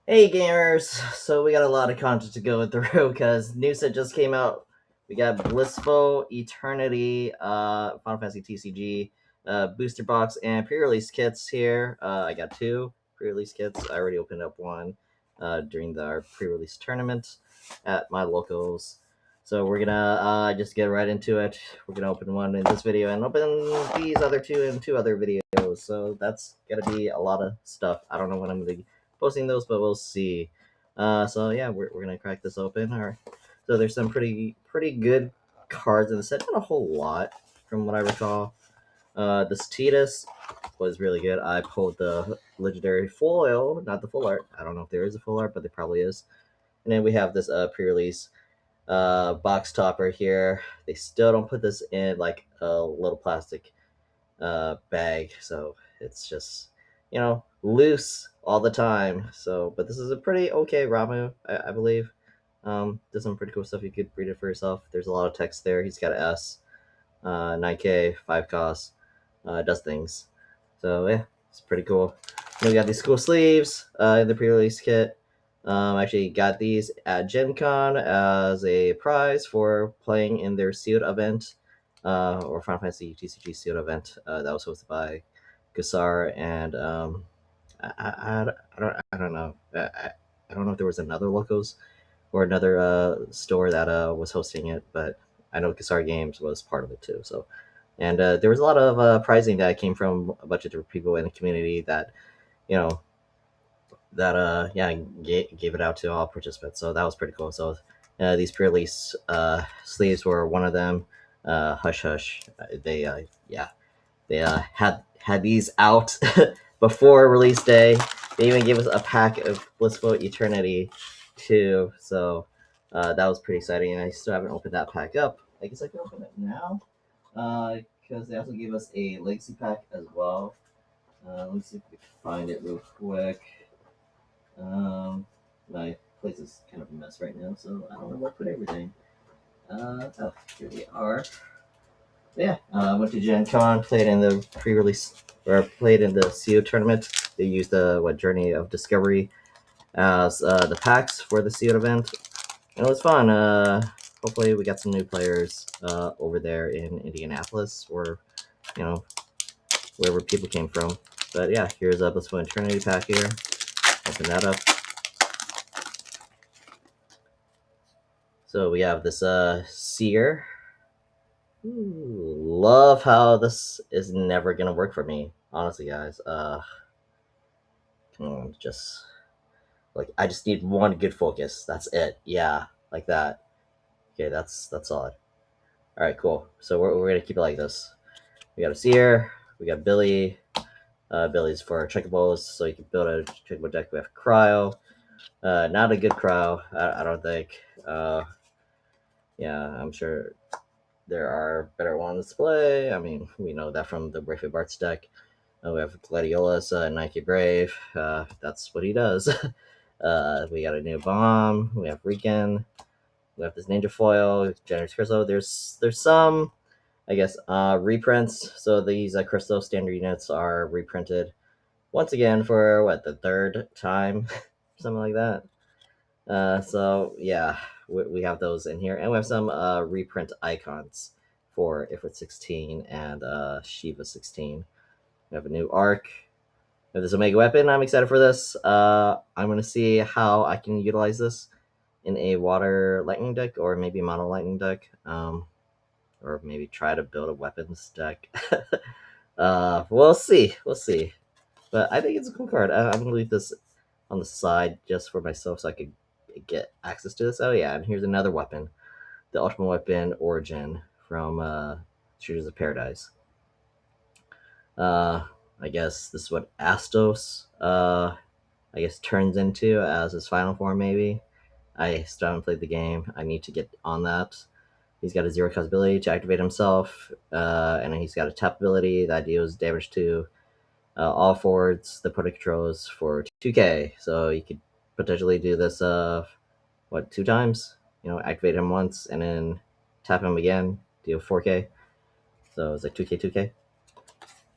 Hey gamers! So we got a lot of content to go through because new set just came out. We got Blissful, Eternity, Final Fantasy TCG, booster box, and pre-release kits here. I got two pre-release kits. I already opened up one during our pre-release tournament at my locals. So we're gonna just get right into it. We're gonna open one in this video and open these other two in two other videos. So that's gonna be a lot of stuff. I don't know when I'm gonna posting those, but we'll see. So yeah, we're gonna crack this open. All right. So there's some pretty good cards in the set. Not a whole lot from what I recall. This Titus was really good. I pulled the legendary foil, not the full art. I don't know if there is a full art, but there probably is. And then we have this pre-release box topper here. They still don't put this in like a little plastic bag, so it's just loose all the time. So, but this is a pretty okay Ramu, I believe. Does some pretty cool stuff. You could read it for yourself. There's a lot of text there. He's got an S, 9K, 5 cost, does things. So yeah, it's pretty cool. And we got these cool sleeves in the pre-release kit. Actually got these at Gen Con as a prize for playing in their sealed event, or Final Fantasy TCG sealed event that was hosted by Gusar and I don't know. I don't know if there was another locals or another store that was hosting it, but I know Gusar Games was part of it too. So, and there was a lot of prizing that came from a bunch of different people in the community that you know that yeah gave it out to all participants. So that was pretty cool. So these pre-release sleeves were one of them. Hush Hush, they yeah they had these out before release day. They even gave us a pack of Blissful Eternity too. So that was pretty exciting. And I still haven't opened that pack up. I guess I can open it now because they also gave us a legacy pack as well. Let me see if we can find it real quick. My place is kind of a mess right now, so I don't know where to put everything. Oh, here we are. Yeah, went to Gen Con, played in the pre-release, or played in the CO tournament. They used the Journey of Discovery as the packs for the CO event, and it was fun. Hopefully, we got some new players over there in Indianapolis, or you know wherever people came from. But yeah, here's a Blissful Eternity pack here. Open that up. So we have this Seer. Ooh, love how this is never gonna work for me. Honestly, guys. Just like I just need one good focus. That's it. Yeah, like that. Okay, that's solid. All right, cool. So we're gonna keep it like this. We got a Seer. We got Billy. Billy's for checkables, so you can build a checkable deck. We have Cryo. Not a good Cryo, I don't think. Yeah, I'm sure there are better ones to play. I mean, we know that from the Brave Bart's deck. We have Gladiolus, Nike Brave. That's what he does. We got a new bomb. We have Riken. We have this Ninja Foil, Generous Crystal. There's some, I guess, reprints. So these Crystal standard units are reprinted once again for what, the third time, something like that. So yeah, we have those in here, and we have some reprint icons for Ifrit 16 and Shiva 16. We have a new arc. We have this Omega weapon. I'm excited for this. I'm gonna see how I can utilize this in a water lightning deck, or maybe mono lightning deck, or maybe try to build a weapons deck. We'll see. We'll see. But I think it's a cool card. I'm gonna leave this on the side just for myself so I could get access to this. Oh yeah, and here's another weapon, the Ultimate Weapon Origin from Shooters of Paradise. Uh, I guess this is what Astos, I guess, turns into as his final form. Maybe I still haven't played the game. I need to get on that. He's got a zero cost ability to activate himself, and he's got a tap ability that deals damage to all forwards the opponent controls for 2k. So you could potentially do this, two times? Activate him once and then tap him again, deal 4k. So it's like 2k, 2k.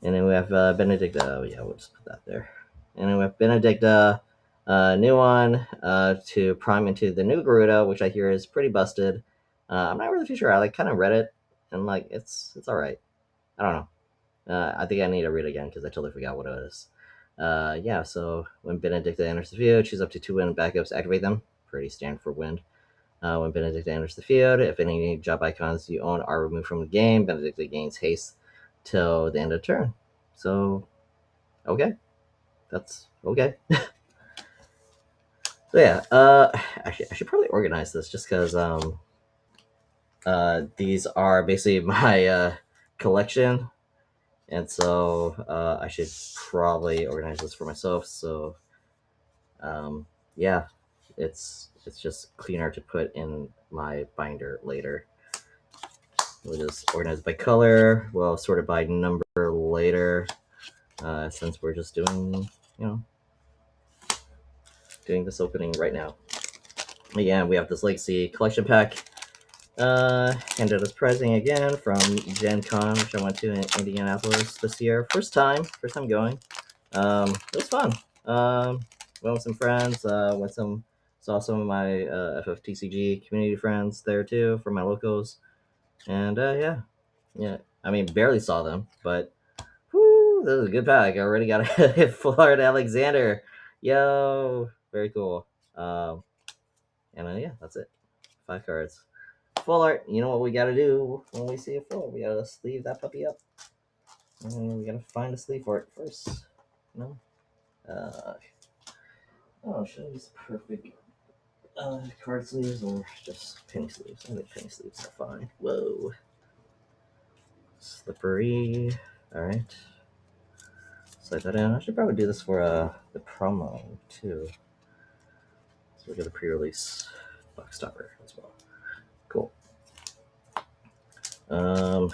And then we have Benedicta. Oh, yeah, we'll just put that there. And then we have Benedicta. New one to prime into the new Garuda, which I hear is pretty busted. I'm not really too sure. I like kind of read it and like it's all right. I don't know. I think I need to read it again because I totally forgot what it is. Yeah, so when Benedicta enters the field, choose up to 2 wind backups, activate them. Pretty standard for wind. When Benedicta enters the field, if any job icons you own are removed from the game, Benedicta gains haste till the end of the turn. So, okay. That's okay. So yeah, I should probably organize this just because these are basically my collection, and so I should probably organize this for myself. So yeah, it's just cleaner to put in my binder later. We'll just organize by color. We'll sort it by number later, since we're just doing doing this opening right now. Again, we have this Legacy collection pack. Ended up pricing again from Gen Con, which I went to in Indianapolis this year. First time going. It was fun. Went with some friends. Saw some of my FFTCG community friends there too from my locals, and yeah. I mean, barely saw them, but whoo, this is a good pack. I already got a hit Florida Alexander. Yo, very cool. And yeah, that's it. 5 cards. Full art. You know what we gotta do when we see a full? We gotta sleeve that puppy up. And we gotta find a sleeve for it first. No? Should I use perfect card sleeves or just penny sleeves? I think penny sleeves are fine. Whoa. Slippery. Alright. Slide that in. I should probably do this for the promo too. So we got the pre-release box stopper as well. Cool. I'm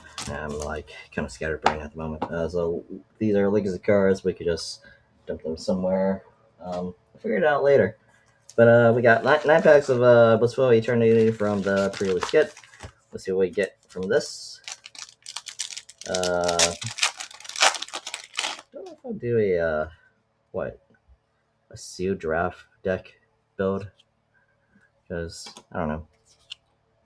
like kind of scatterbrained at the moment. So these are legacy cards. We could just dump them somewhere. I'll figure it out later. But we got nine packs of Blissful Eternity from the pre-release kit. Let's see what we get from this. I don't know if I'll do a a sealed draft deck build, because I don't know.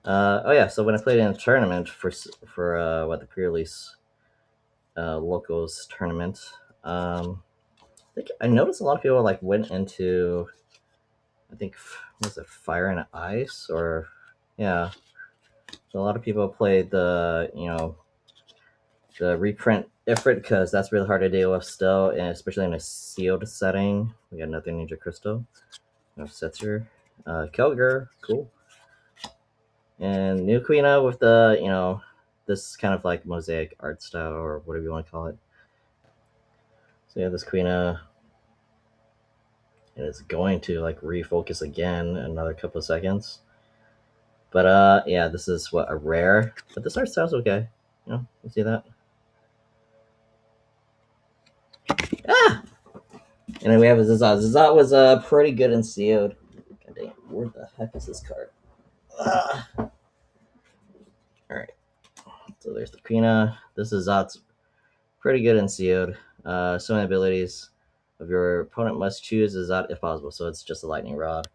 Oh yeah, so when I played in a tournament for the pre-release locals tournament, I think I noticed a lot of people like went into, I think, was it Fire and Ice, or yeah. So a lot of people played the the reprint Ifrit because that's really hard to deal with still, and especially in a sealed setting. We got another Ninja Crystal, no Setzer, Kelger, cool, and New Queena with the this kind of like mosaic art style or whatever you want to call it. So yeah, this Queena, and it's going to like refocus again in another couple of seconds. But yeah, this is what a rare, but this art style's okay. You see that? Ah! And then we have Zazat. Zazat was pretty good and sealed. God dang, where the heck is this card? Ah. Alright. So there's the Queena. This is Zot's pretty good and sealed. Some abilities of your opponent must choose a Zot if possible. So it's just a lightning rod.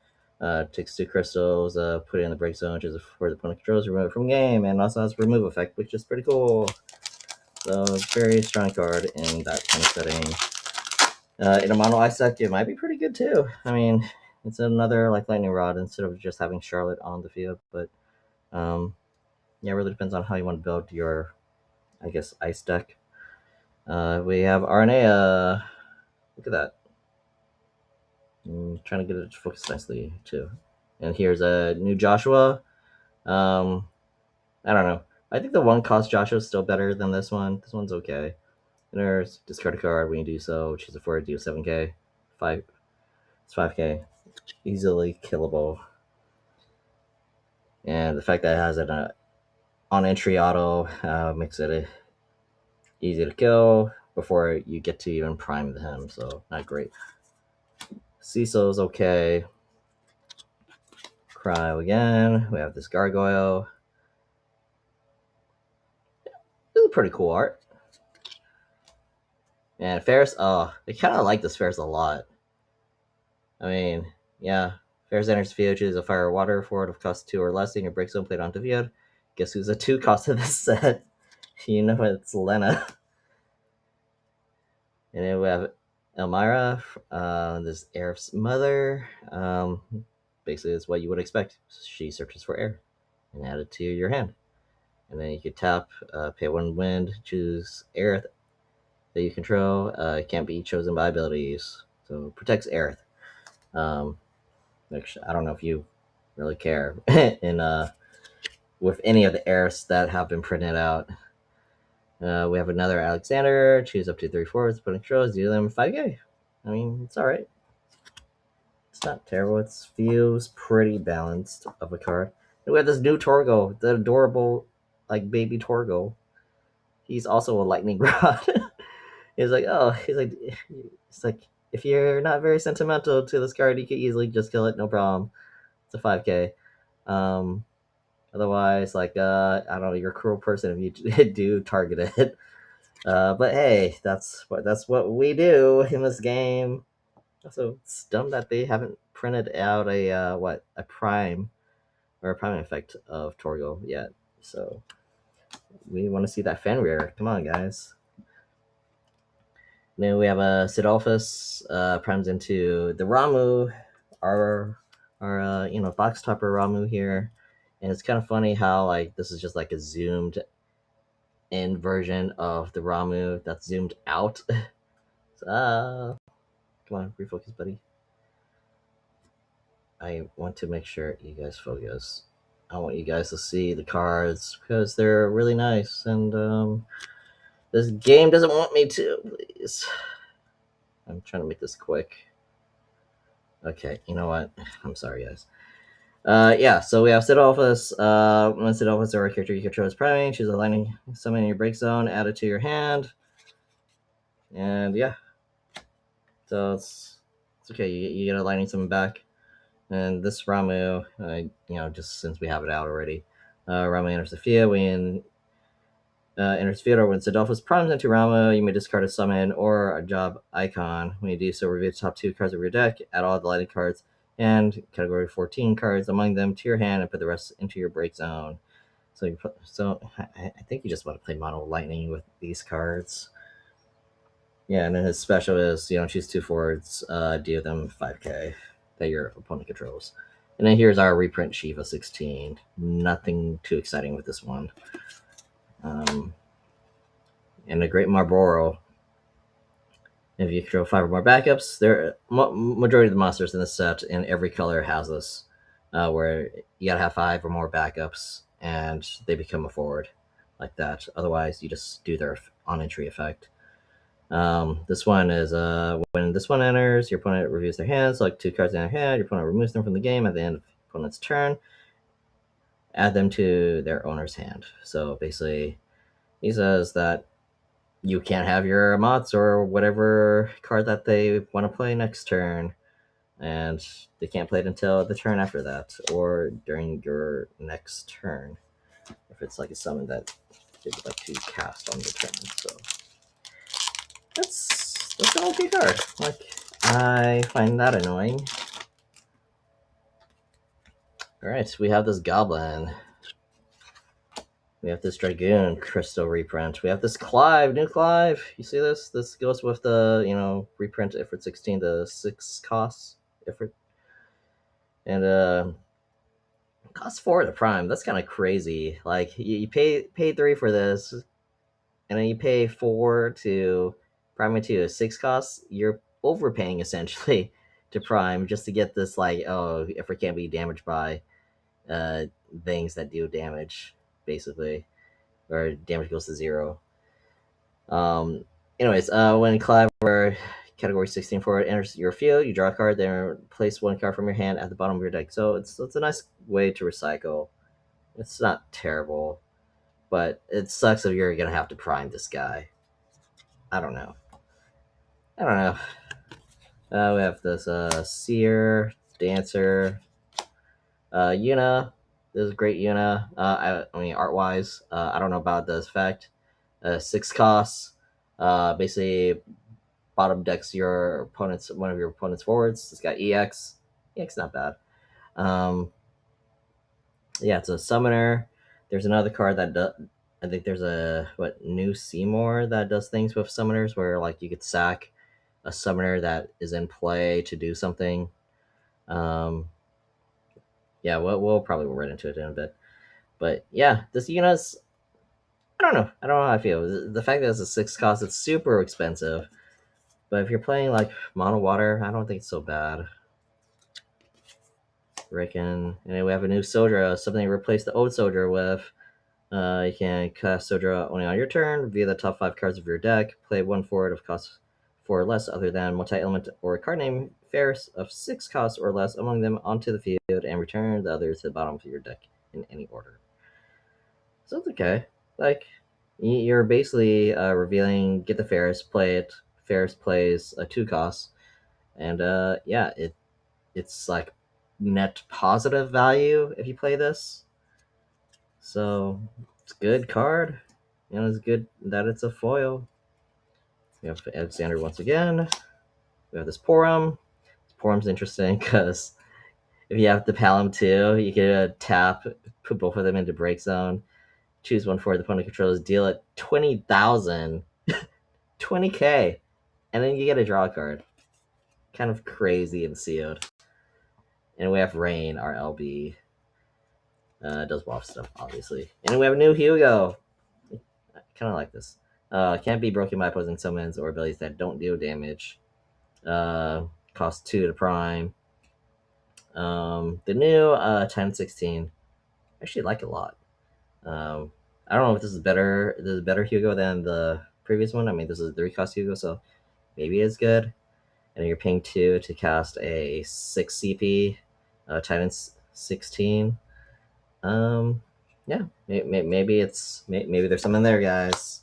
Takes 2 crystals, put it in the break zone, which is for the opponent controls, remove it from game, and also has a remove effect, which is pretty cool. So very strong card in that kind of setting. In a mono ice deck, it might be pretty good too. I mean, it's another like lightning rod instead of just having Charlotte on the field. But yeah, it really depends on how you want to build your, I guess, ice deck. We have RNA. Look at that. I'm trying to get it to focus nicely too. And here's a new Joshua. I don't know. I think the 1-cost Joshua is still better than this one. This one's okay. And there's discard a card when you do so, which is a 4 do 7k. 5. It's 5k. Easily killable. And the fact that it has an on entry auto makes it easy to kill before you get to even prime him. So not great. Cecil's okay. Cryo again. We have this gargoyle. This is pretty cool art. And Ferris, I kind of like this Ferris a lot. I mean, yeah. Fares enters the field, chooses a fire or water forward of cost 2 or less in your break zone, played onto the field. Guess who's a 2 cost of this set? You know it's Lena. And then we have Elmira, this Air's mother. Basically, it's what you would expect. She searches for air and add it to your hand. And then you could tap, pay 1 wind, choose air that you control. It can't be chosen by abilities. So protects Aerith. Which I don't know if you really care in with any of the Aeriths that have been printed out. We have another Alexander. Choose up to 3/4. Put controls. Do them 5K. I mean, it's all right. It's not terrible. It feels pretty balanced of a card. And we have this new Torgo, the adorable, like baby Torgo. He's also a lightning rod. He's like, it's like if you're not very sentimental to this card, you could easily just kill it, no problem. It's a 5K. Otherwise, like, I don't know, you're a cruel person if you do target it. But hey, that's what we do in this game. Also, it's dumb that they haven't printed out a prime or a prime effect of Torgo yet. So we want to see that Fenrir. Come on, guys. Then we have a Sidolphus primes into the Ramu, our box topper Ramu here, and it's kind of funny how like this is just like a zoomed in version of the Ramu that's zoomed out. Come on, refocus, buddy. I want to make sure you guys focus. I want you guys to see the cards because they're really nice, and this game doesn't want me to. Please, I'm trying to make this quick. Okay, you know what? I'm sorry, guys. Yeah, so we have Sidolphus. When Sidolphus or a character you control is priming, choose a lightning summon in your break zone, add it to your hand. And yeah. So it's okay, you get a lightning summon back. And this Ramu, just since we have it out already, Ramu enters the field. When enters the field, or when Sidolphus primes into Ramu, you may discard a summon or a job icon. When you do so, review the top 2 cards of your deck, add all the lightning cards and category 14 cards among them to your hand, and put the rest into your break zone. So I think you just want to play mono lightning with these cards. Yeah, and then his special is choose 2 forwards, deal them 5K that your opponent controls. And then here's our reprint Shiva 16. Nothing too exciting with this one. And the Great Marlboro. If you control 5 or more backups, there majority of the monsters in the set in every color has this, where you gotta have 5 or more backups, and they become a forward like that. Otherwise, you just do their on-entry effect. This one is when this one enters, your opponent reviews their hand, select 2 cards in their hand, your opponent removes them from the game at the end of the opponent's turn, add them to their owner's hand. So basically, he says that you can't have your Amots or whatever card that they want to play next turn, and they can't play it until the turn after that or during your next turn if it's like a summon that they would like to cast on your turn. So that's an okay card. Like, I find that annoying. Alright, we have this Goblin. We have this Dragoon Crystal reprint. We have this Clive, new Clive. You see this? This goes with the, reprint Ifrit 16, the 6 costs Ifrit. And cost 4 to prime. That's kind of crazy. Like, you pay 3 for this, and then you pay 4 to prime it to a 6 cost. You're overpaying, essentially, to prime just to get this, like, Ifrit can't be damaged by things that deal damage, basically. Or damage goes to 0. Anyways, when Clive or category 16 forward enters your field, you draw a card, then place 1 card from your hand at the bottom of your deck. So it's a nice way to recycle. It's not terrible, but it sucks if you're gonna have to prime this guy. I don't know. We have this Seer, Dancer, Yuna. This is great Yuna. I mean, art wise, I don't know about the effect. 6 costs. Basically, bottom decks one of your opponent's forwards. It's got EX. EX not bad. Yeah, it's a summoner. There's another card that I think there's a new Seymour that does things with summoners where like you could sack a summoner that is in play to do something. Yeah, we'll probably run into it in a bit. But yeah, this unit's I don't know. I don't know how I feel. The fact that it's a 6 cost, it's super expensive. But if you're playing like mono water, I don't think it's so bad. Reckon. And we have a new Sodra, something to replace the old Sodra with. You can cast Sodra only on your turn via the top 5 cards of your deck. Play 1 forward of cost 4 or less, other than multi-element or a card name Ferris of 6 costs or less among them onto the field, and return the others to the bottom of your deck in any order. So it's okay. Like, you're basically revealing get the Ferris, play it. Ferris plays a 2 cost, and yeah, it's like net positive value if you play this. So it's a good card. It's good that it's a foil. We have Alexander once again. We have this Porum. Porum's interesting because if you have the Palom too, you can tap, put both of them into break zone, choose one for the opponent controls, deal it 20,000, 20k, and then you get a draw card. Kind of crazy and sealed. And we have Rain, our LB. Does WoW stuff, obviously. And we have a new Hugo. I kind of like this. Can't be broken by opposing summons or abilities that don't deal damage. Cost 2 to prime. The new 1016, I actually like it a lot. I don't know if this is better. This is better Hugo than the previous one. I mean, this is a 3 cost Hugo, so maybe it's good. And you're paying 2 to cast a 6 CP, Titan 16. Yeah, maybe there's something there, guys.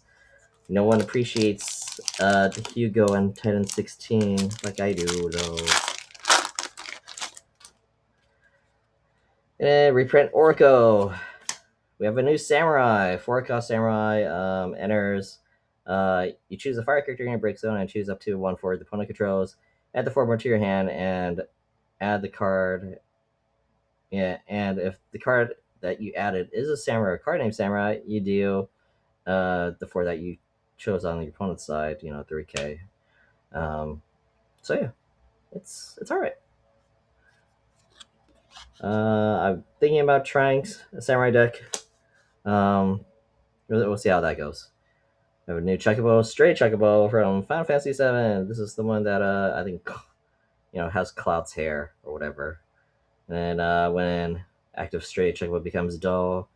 No one appreciates the Hugo and Titan 16 like I do, though. Reprint Orko. We have a new Samurai. 4-cost Samurai enters. You choose a fire character in your break zone and choose up to 1 forward the opponent controls. Add the forward to your hand and add the card. Yeah, and if the card that you added is a Samurai card named Samurai, you deal the 4 that you chose on your opponent's side, 3k. So yeah, it's all right. I'm thinking about trying a Samurai deck. We'll see how that goes. We have a new Chocobo, straight Chocobo from Final Fantasy VII. This is the one that I think has Cloud's hair or whatever. And when active straight Chocobo becomes dull,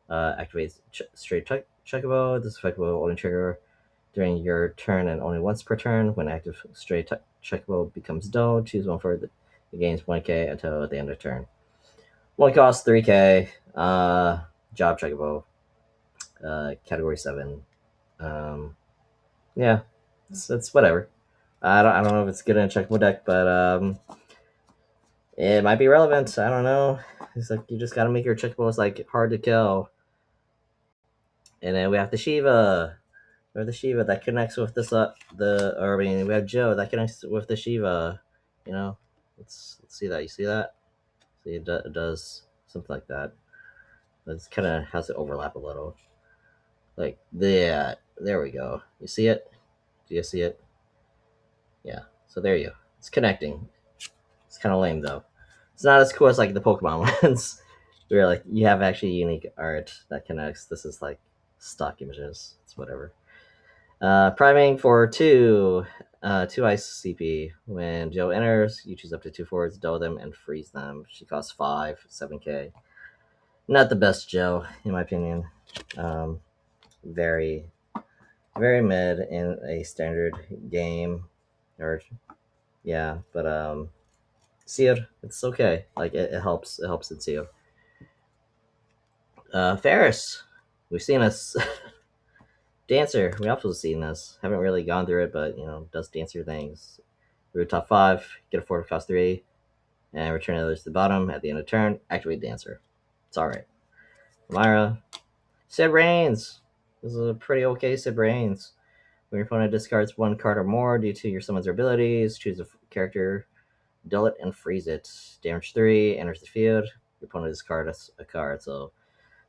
activates straight Chocobo. This effect will only trigger during your turn and only once per turn. When active straight Chocobo becomes dull, choose one for the gains 1k until the end of turn. One cost 3k. Job Chocobo. Category 7. Yeah, it's whatever. I don't know if it's good in a checkable deck, but it might be relevant. I don't know. It's like you just gotta make your checkables like hard to kill. And then we have the Shiva. We have the Shiva that connects with this we have Joe that connects with the Shiva. Let's see that. You see that? See, it does something like that. It kind of has to overlap a little. Like there we go. You see it? Do you see it? Yeah. So there you go. It's connecting. It's kind of lame though. It's not as cool as like the Pokemon ones, where like you have actually unique art that connects. This is like stock images. It's whatever. Priming for 2 ice CP. When Joe enters, you choose up to 2 forwards, dull them, and freeze them. She costs 5, 7k. Not the best Joe, in my opinion. Very, very mid in a standard game. Yeah, but sealed, it's okay. Like it helps. It helps it seal. Ferris, we've seen us. Dancer, we also seen this. Haven't really gone through it, but does Dancer things. Through top 5, get a 4 cost 3, and return the others to the bottom at the end of turn. Activate Dancer. It's alright. Myra, Sid Reigns. This is a pretty okay Sid Reigns. When your opponent discards one card or more due to your summon's abilities, choose a character, dull it, and freeze it. Damage 3, enters the field. Your opponent discards a card, so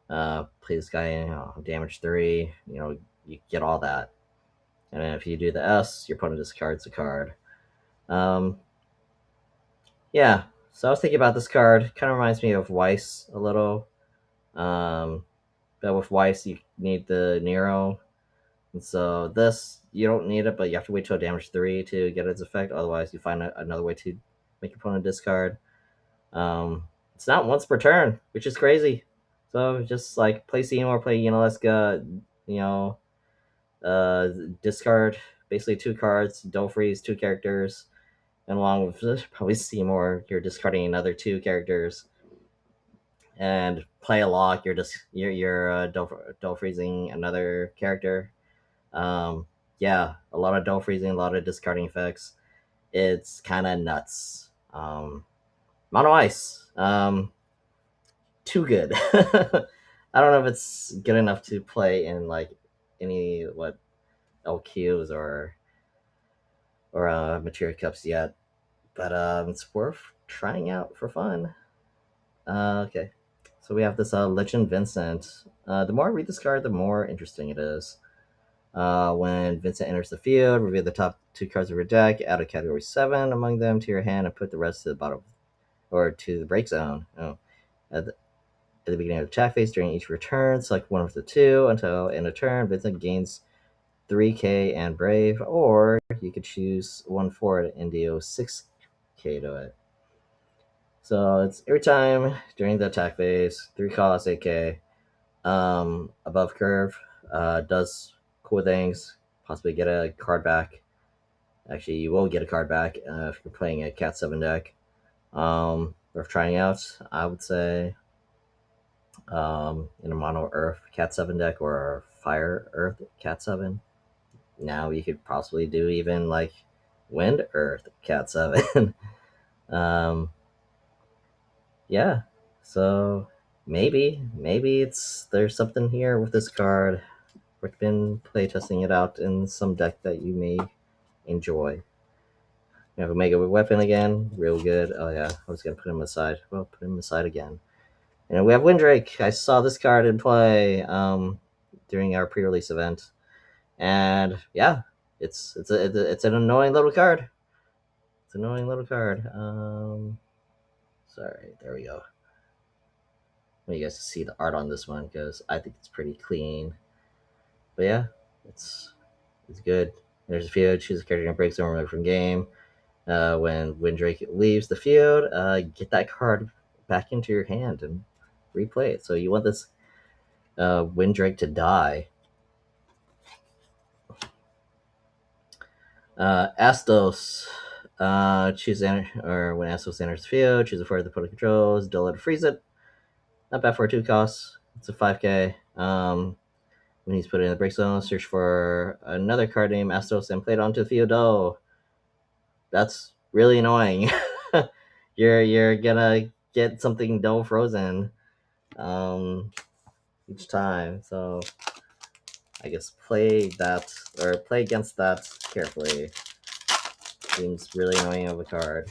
play this guy in damage 3. You get all that. And then if you do the S, your opponent discards a card. Yeah, so I was thinking about this card. Kind of reminds me of Weiss a little. But with Weiss, you need the Nero. And so this, you don't need it, but you have to wait till damage 3 to get its effect. Otherwise, you find another way to make your opponent discard. It's not once per turn, which is crazy. So just like play Seymour, play Yunalesca, discard basically 2 cards, don't freeze 2 characters, and along with probably Seymour, you're discarding another 2 characters. And play a lock, you're don't freezing another character. Yeah, a lot of don't freezing, a lot of discarding effects. It's kind of nuts. Mono Ice, too good. I don't know if it's good enough to play in like any LQs or Material Cups yet, but it's worth trying out for fun. Okay, so we have this Legend Vincent. The more I read this card, the more interesting it is. When Vincent enters the field, reveal the top 2 cards of your deck, add a category 7 among them to your hand, and put the rest to the bottom or to the break zone. At the beginning of the attack phase, during each return, select one of the 2 until end of turn. Vincent gains 3k and Brave, or you could choose 1 for it and deal 6k to it. So it's every time during the attack phase, 3 cost, 8k. Above curve, does cool things, possibly get a card back. Actually, you will get a card back if you're playing a Cat 7 deck. Worth trying out, I would say, in a Mono Earth Cat 7 deck or Fire Earth Cat 7. Now you could possibly do even like Wind Earth Cat 7. Yeah, so maybe there's something here with this card. We've been playtesting it out in some deck that you may enjoy. We have Omega Weapon again, real good. Oh yeah, I was gonna put him aside. Well, put him aside again. And we have Windrake. I saw this card in play during our pre-release event, and yeah, it's an annoying little card. It's an annoying little card. Sorry, there we go. I want you guys to see the art on this one because I think it's pretty clean. But yeah, it's good. There's a field. Choose a character and breaks over from game. When Windrake leaves the field, get that card back into your hand and replay it. So you want this Windrake to die. Astos. Choose or when Astos enters the field, choose a card the opponent controls, dull it or freeze it. Not bad for a 2 cost. It's a 5k. When he's put in the break zone, search for another card named Astos and play it onto the field. Oh, that's really annoying. You're gonna get something dull frozen each time. So I guess play against that carefully. Seems really annoying of a card.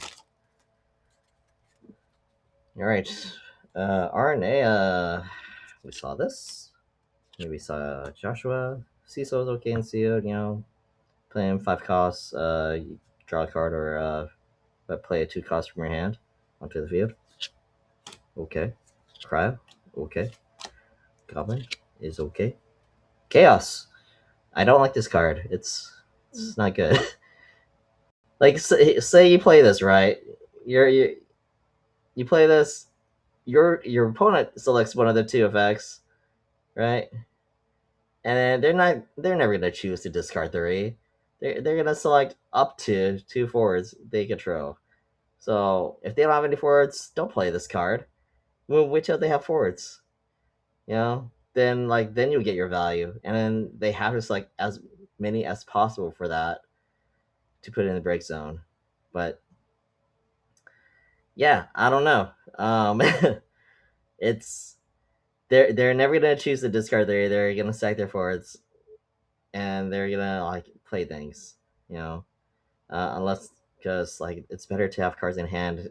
All right, RNA. We saw this. Maybe we saw Joshua. Cecil's okay in sealed. Playing 5 costs. You draw a card or play a 2 cost from your hand onto the field. Okay. Cryo. Okay. Goblin is okay. Chaos. I don't like this card. It's not good. Like say you play this, right? You play this. Your opponent selects one of the 2 effects, right? And then they're never gonna choose to discard 3. They're gonna select up to 2 forwards they control. So if they don't have any forwards, don't play this card. Wait till they have forwards. Then you'll get your value, and then they have to select as many as possible for that to put in the break zone. But yeah, I don't know. It's they're never gonna choose to discard 3. They're gonna stack their forwards, and they're gonna play things, you know, unless because like it's better to have cards in hand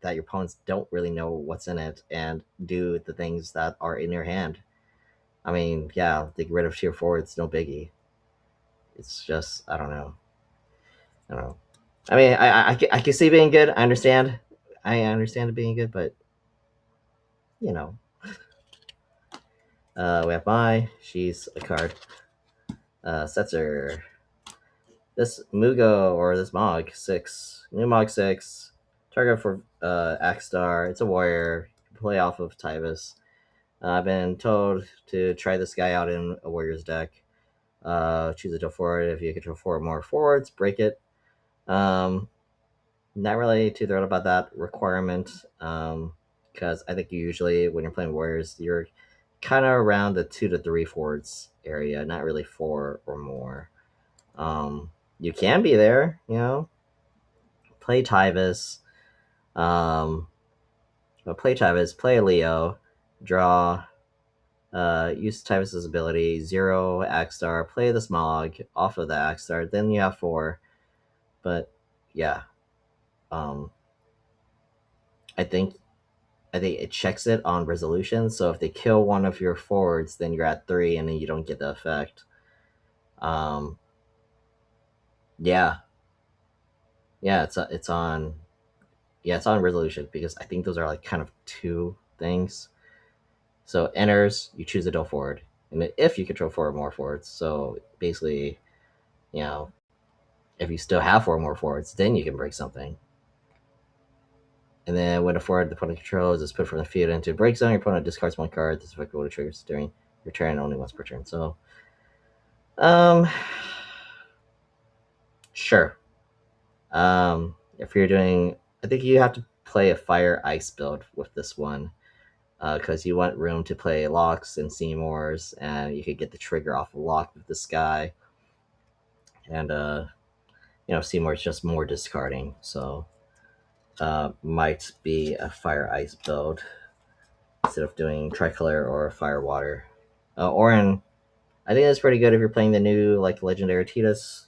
that your opponents don't really know what's in it and do the things that are in your hand. I mean, yeah, they get rid of tier four. It's no biggie. It's just I don't know. I don't know. I mean, I can see being good. I understand. I understand it being good, but you know, we have Mai. She's a card. Setzer. This Mugo or this Mog 6. New Mog 6. Target for Axstar. It's a warrior. Play off of Tybus. I've been told to try this guy out in a warrior's deck. Choose a forward. If you control four or more forwards, break it. Not really too thrilled about that requirement. Because I think usually when you're playing warriors, you're kind of around the 2 to 3 forwards area, not really 4 or more. You can be there, you know. Play Tyvis. Play Tyvis. Play Leo. Draw. Use Tyvis's ability. 0 Axstar. Play the Smog off of the Axstar. Then you have 4. But yeah, I think it checks it on resolution. So if they kill one of your forwards, then you're at 3, and then you don't get the effect. Yeah, it's on. Yeah, it's on resolution because I think those are like kind of 2 things. So enters, you choose a dual forward, and if you control 4 or more forwards, so basically, you know, if you still have 4 or more forwards, then you can break something. And then when a forward the opponent controls is put from the field into break zone, your opponent discards 1 card. This effect will trigger during your turn only once per turn. So, sure. If you're doing, I think you have to play a fire ice build with this one. Because you want room to play locks and Seymours, and you could get the trigger off of lock with this guy. And Seymour's just more discarding, so might be a fire ice build instead of doing tricolor or fire water. Orin, I think that's pretty good if you're playing the new like legendary Titus.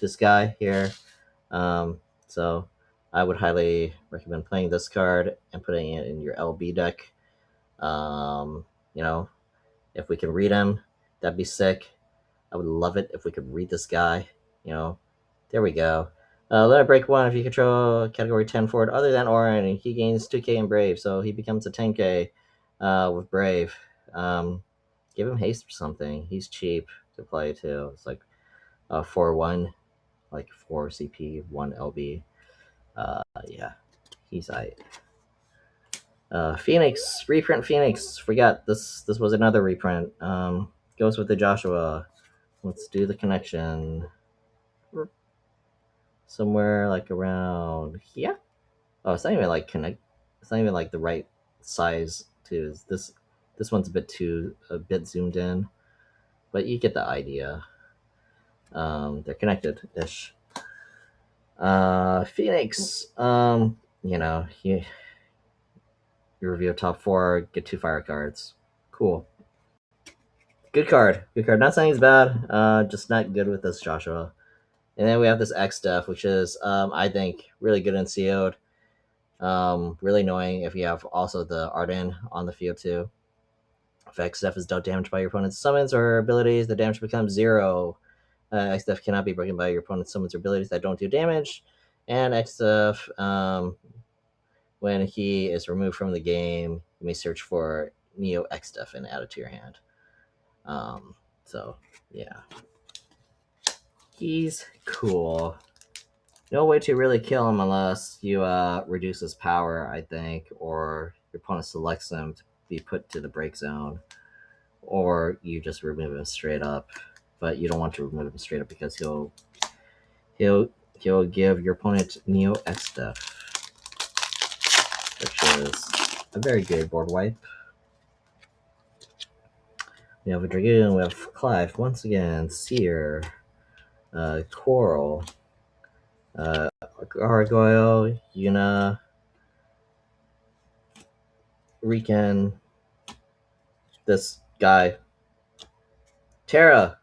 This guy here. So I would highly recommend playing this card and putting it in your LB deck. If we can read him, that'd be sick. I would love it if we could read this guy. There we go. Let it break 1 if you control a category 10 forward other than Orin, and he gains 2k in Brave, so he becomes a 10k with Brave. Give him haste or something. He's cheap to play too. It's like 4-1, like 4 CP, 1 LB. Yeah, he's aight. Phoenix, reprint Phoenix. Forgot this was another reprint. Goes with the Joshua. Let's do the connection. Somewhere like around here. Oh, it's not even like connect. It's not even like the right size too. This one's a bit zoomed in, but you get the idea. They're connected ish. Phoenix. You review top 4, get 2 fire cards. Cool. Good card. Not saying it's bad. Just not good with this Joshua. And then we have this X stuff, which is I think really good in sealed. Really annoying if you have also the Arden on the field too. If X stuff is dealt damage by your opponent's summons or abilities, the damage becomes 0. X stuff cannot be broken by your opponent's summons or abilities that don't do damage. And X stuff, when he is removed from the game, you may search for Neo X stuff and add it to your hand. So yeah, he's cool. No way to really kill him unless you reduce his power, I think, or your opponent selects him to be put to the break zone, or you just remove him straight up. But you don't want to remove him straight up because he'll give your opponent Neo X stuff, which is a very good board wipe. We have a Dragoon, we have Clive once again, Seer, Coral, Gargoyle, Yuna, Riken, this guy, Terra.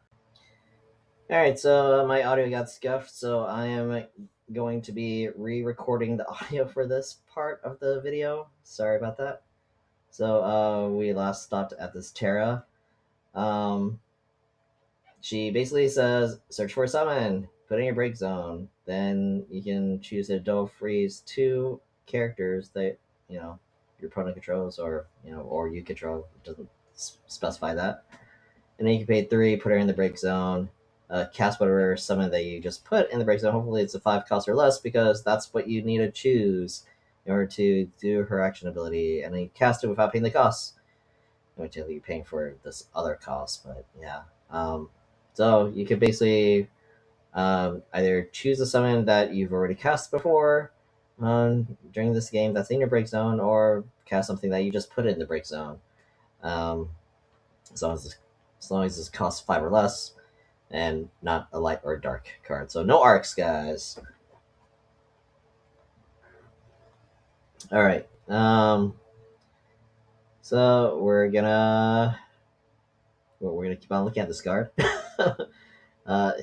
Alright, so my audio got scuffed, so I am going to be re-recording the audio for this part of the video. Sorry about that. So we last stopped at this Terra. Um, she basically says, search for a summon, put in your break zone. Then you can choose to dual freeze two characters that, you know, your opponent controls or you control. It doesn't specify that. And then you can pay 3, put her in the break zone, cast whatever summon that you just put in the break zone. Hopefully it's a 5 cost or less, because that's what you need to choose in order to do her action ability. And then you cast it without paying the cost, which you're paying for this other cost, but yeah. So you could basically either choose a summon that you've already cast before during this game that's in your break zone, or cast something that you just put in the break zone. Um, as long as this costs 5 or less, and not a light or dark card. So no arcs, guys. All right. So we're gonna keep on looking at this card. I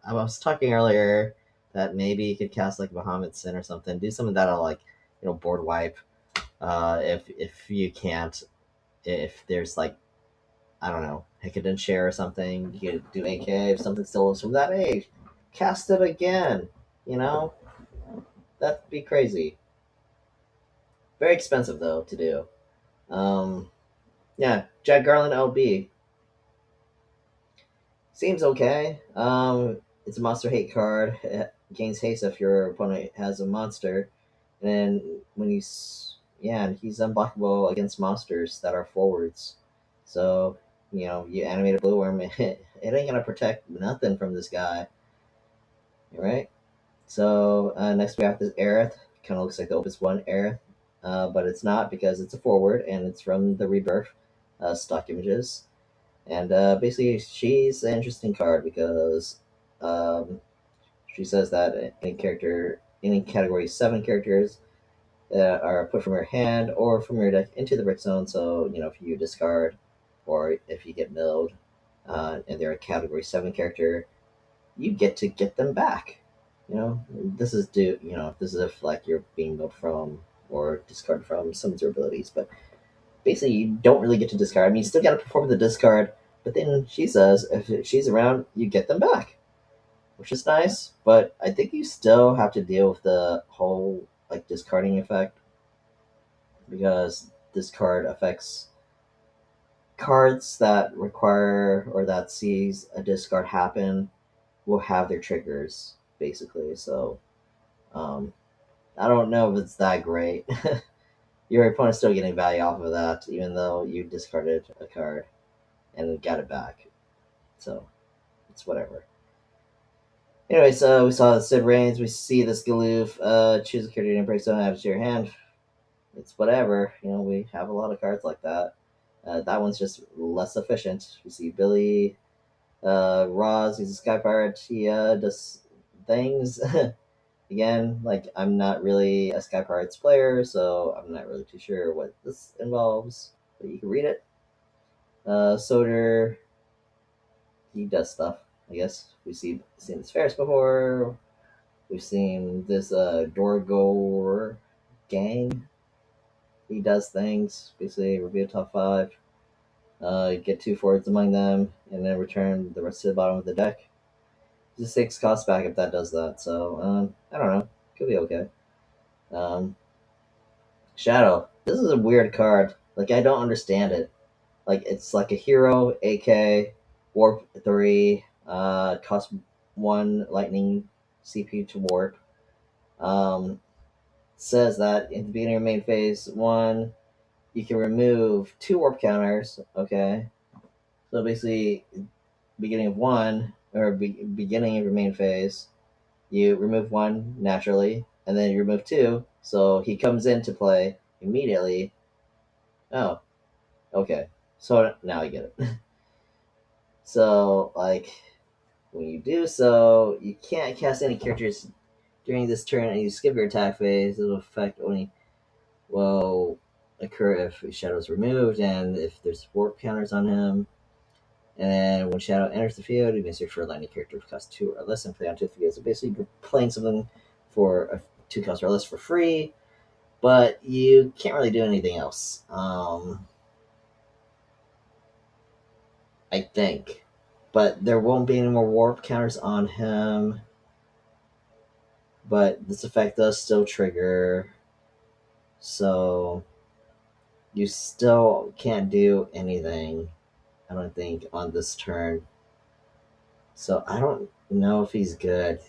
was talking earlier that maybe you could cast like Bahamut Sin or something. Do something that'll like board wipe. If you can't, if there's like, I don't know, Hikaden Share or something, you could do AK if something still is from that age. Cast it again. You know, that'd be crazy. Very expensive though to do. Um, yeah, Jack Garland LB seems okay. It's a monster hate card. It gains haste if your opponent has a monster, and then and he's unblockable against monsters that are forwards. So you animate a blue worm, it ain't gonna protect nothing from this guy, right? So next we have this Aerith. Kind of looks like the Opus One Aerith, but it's not, because it's a forward and it's from the Rebirth stock images. And basically, she's an interesting card because um, she says that any category 7 characters are put from your hand or from your deck into the brick zone. So if you discard or if you get milled, and they're a category 7 character, you get to get them back. This is this is if like you're being milled from or discarded from some of their abilities, but basically you don't really get to discard. I mean, you still got to perform the discard, but then she says if she's around, you get them back, which is nice. But I think you still have to deal with the whole like discarding effect, because this card affects cards that require or that sees a discard happen will have their triggers basically. So um, I don't know if it's that great. Your opponent's still getting value off of that, even though you discarded a card and got it back. So it's whatever. Anyway, so we saw the Sid Reigns, we see this Galoof, choose a character and break zone, add it to your hand. It's whatever. We have a lot of cards like that. That one's just less efficient. We see Billy, Roz, he's a Sky Pirate, he does things. Again, like, I'm not really a Sky Pirates player, so I'm not really too sure what this involves, but you can read it. Soder, he does stuff, I guess. We've seen this Ferris before. We've seen this Dorgor gang. He does things. Basically, review top 5. Get 2 forwards among them, and then return the rest to the bottom of the deck. Just 6 costs back if that does that. So, I don't know. Could be okay. Shadow. This is a weird card. Like, I don't understand it. Like, it's like a hero, AK, warp 3, cost 1 lightning CP to warp. Says that in the beginning of main phase 1, you can remove 2 warp counters. Okay. So basically, beginning of 1, or beginning of your main phase, you remove 1 naturally, and then you remove 2, so he comes into play immediately. Oh, okay. So now I get it. So, like, when you do so, you can't cast any characters during this turn, and you skip your attack phase. It will affect only will occur if Shadow's removed and if there's warp counters on him. And then when Shadow enters the field, you may search for a lightning character for cost 2 or less and play on 2 fields. So basically, you're playing something for 2 costs or less for free, but you can't really do anything else. I think. But there won't be any more warp counters on him. But this effect does still trigger. So you still can't do anything, I don't think, on this turn. So I don't know if he's good.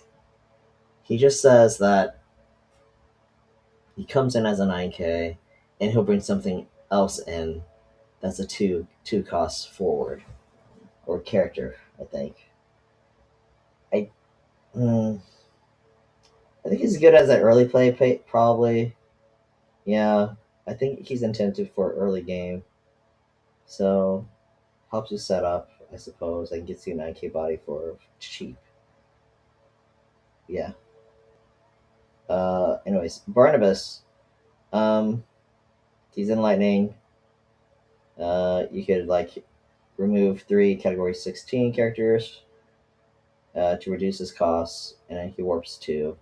He just says that he comes in as a 9k and he'll bring something else in that's a 2 cost forward. Or character, I think. I I think he's good as an early play, probably. Yeah, I think he's intended for early game. So, helps you set up, I suppose, and gets you 9k body for cheap. Yeah. Anyways, Barnabas. He's in lightning. You could like remove 3 category 16 characters to reduce his costs, and then he warps 2.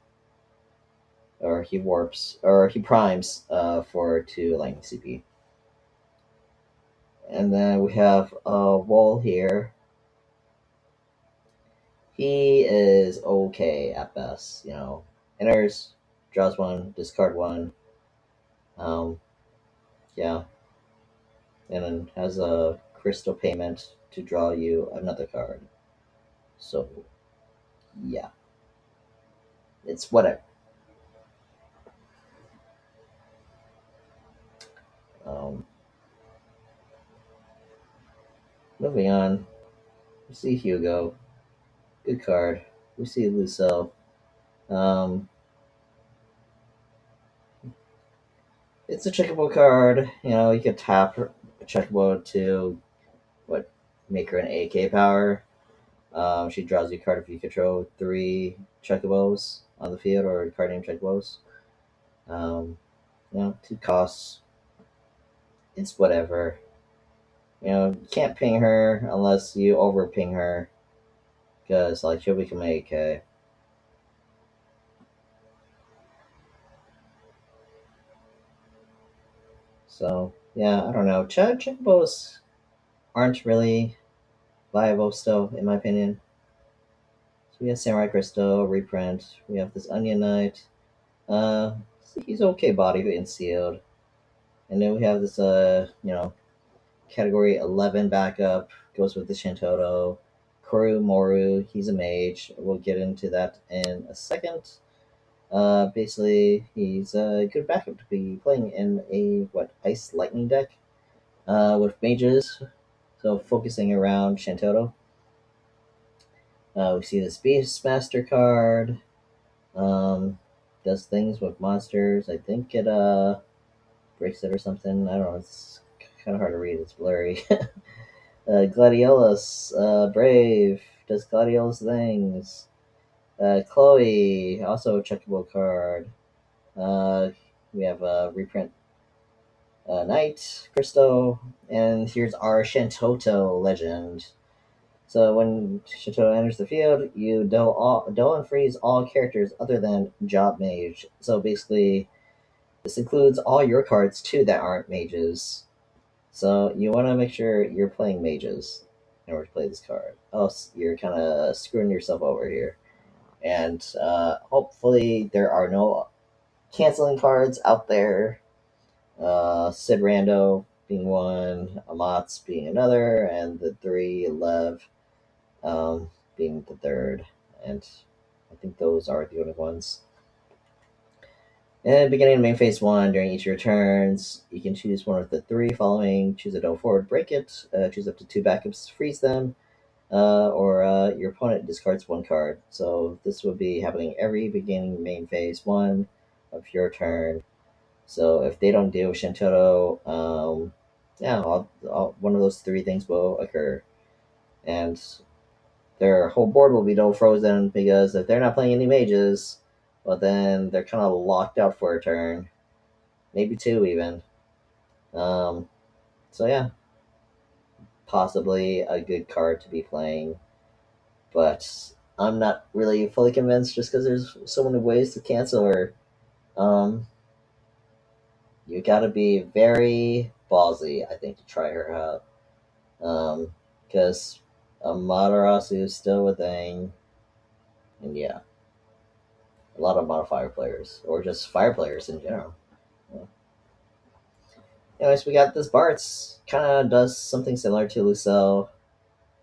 Or he primes for 2 lightning CP. And then we have Wall here. He is okay at best, Enters, draws 1, discard 1. Yeah. And then has a crystal payment to draw you another card. So, yeah. It's whatever. Moving on. We see Hugo. Good card. We see Lucille. It's a checkable card. You can tap a checkable to make her an AK power. She draws you a card if you control 3 checkables on the field or card name checkables. 2 costs. It's whatever. You can't ping her unless you over ping her, because she'll become an AK. So yeah, I don't know. Checkabos aren't really viable still, in my opinion. So we have Samurai Crystal reprint. We have this Onion Knight. He's okay body and sealed. And then we have this category 11 backup, goes with the Shintoto. Koru Moru, he's a mage. We'll get into that in a second. Basically, he's a good backup to be playing in a Ice Lightning deck with mages. So focusing around Shintoto. We see this Beastmaster card. Does things with monsters. I think it breaks it or something. I don't know. It's kind of hard to read. It's blurry. Gladiolus, Brave, does Gladiolus things. Chloe, also a checkable card. We have a reprint Knight, Crystal, and here's our Shintoto legend. So when Shintoto enters the field, you dull and freeze all characters other than Job Mage. So basically, this includes all your cards too that aren't mages. So you want to make sure you're playing mages in order to play this card. Else you're kind of screwing yourself over here. And hopefully there are no canceling cards out there. Sid Rando being one, Amat's being another, and the 3 Lev being the third. And I think those are the only ones. And beginning of main phase 1, during each of your turns, you can choose one of the 3 following. Choose a double forward, break it. Choose up to 2 backups, freeze them. Or your opponent discards 1 card. So this would be happening every beginning main phase 1 of your turn. So if they don't deal with Shintoto, one of those 3 things will occur. And their whole board will be double frozen, because if they're not playing any mages, well then they're kind of locked out for a turn. Maybe 2 even. So yeah. possibly a good card to be playing, but I'm not really fully convinced just because there's so many ways to cancel her. Um, you gotta be very ballsy, I think, to try her out. Because Amaterasu is still a thing, and yeah, a lot of modifier players, or just fire players in general. Yeah. Anyways, we got this Bart's kind of does something similar to Lucille.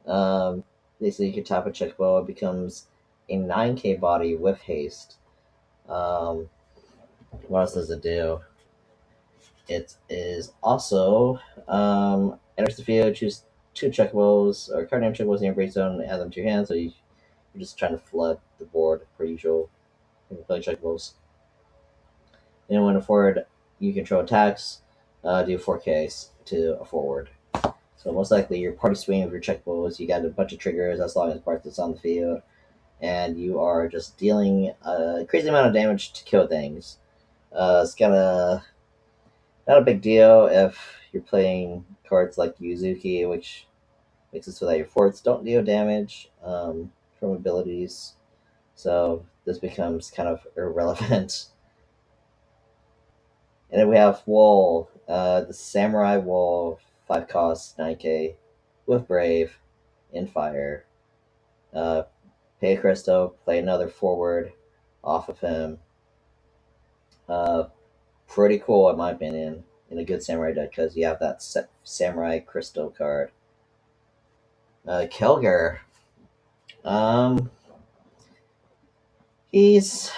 Um, Basically, you can tap a checkbow, it becomes a 9k body with haste. Um, what else does it do? It is also enters the field, choose two checkables or card name checkables in your break zone, add them to your hand. So you're just trying to flood the board per usual. You can play checkables. And when a forward you control attacks, do 4Ks to a forward. So most likely your party swing of your checkables, you got a bunch of triggers as long as Barth is on the field, and you are just dealing a crazy amount of damage to kill things. It's kind of not a big deal if you're playing cards like Yuzuki, which makes it so that your forwards don't deal damage from abilities. So this becomes kind of irrelevant. And then we have Wool, the Samurai Wool, 5 cost, 9k, with Brave, in Fire. Pay a Crystal, play another forward off of him. Pretty cool, in my opinion, in a good Samurai deck, because you have that Samurai Crystal card. Kelger. He's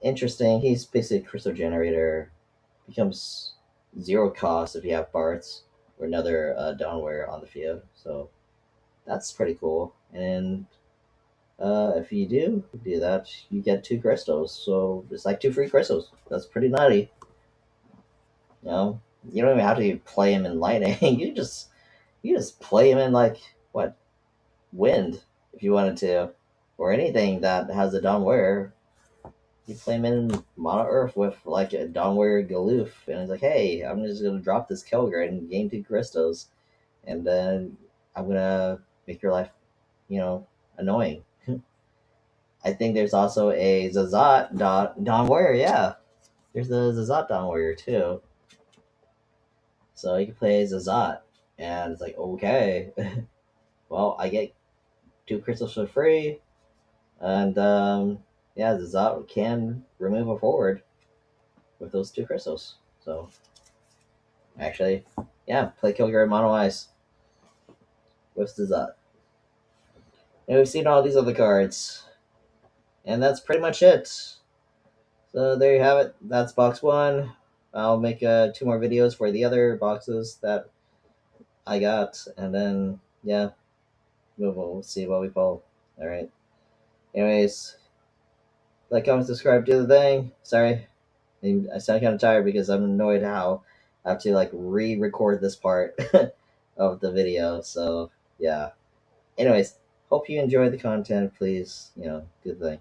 interesting. He's basically a Crystal Generator. Becomes 0 cost if you have Barts or another Dawnware on the field. So that's pretty cool. And if you do that, you get 2 crystals. So it's like 2 free crystals. That's pretty nutty. You know, you don't even have to play him in lightning. you just play him in like what, wind if you wanted to, or anything that has a Dawnware. You play him in Mono Earth with like a Dawnware Galoof, and it's like, hey, I'm just gonna drop this Kelger and gain 2 crystals, and then I'm gonna make your life, annoying. I think there's also a Zazat Dawnware, yeah. There's the Zazat Dawnware too. So you can play Zazat, and it's like, okay, well, I get 2 crystals for free, and yeah, Zazat can remove a forward with those 2 crystals. So actually, yeah, play Kilgore Mono Ice with Zazat. And we've seen all these other cards, and that's pretty much it. So there you have it. That's box 1. I'll make 2 more videos for the other boxes that I got, and then yeah, we'll see what we pull. All right. Anyways, like, comment, subscribe, do the thing. Sorry, I sound kind of tired because I'm annoyed how I have to like re-record this part of the video. So yeah. Anyways, hope you enjoyed the content. Please, do the thing.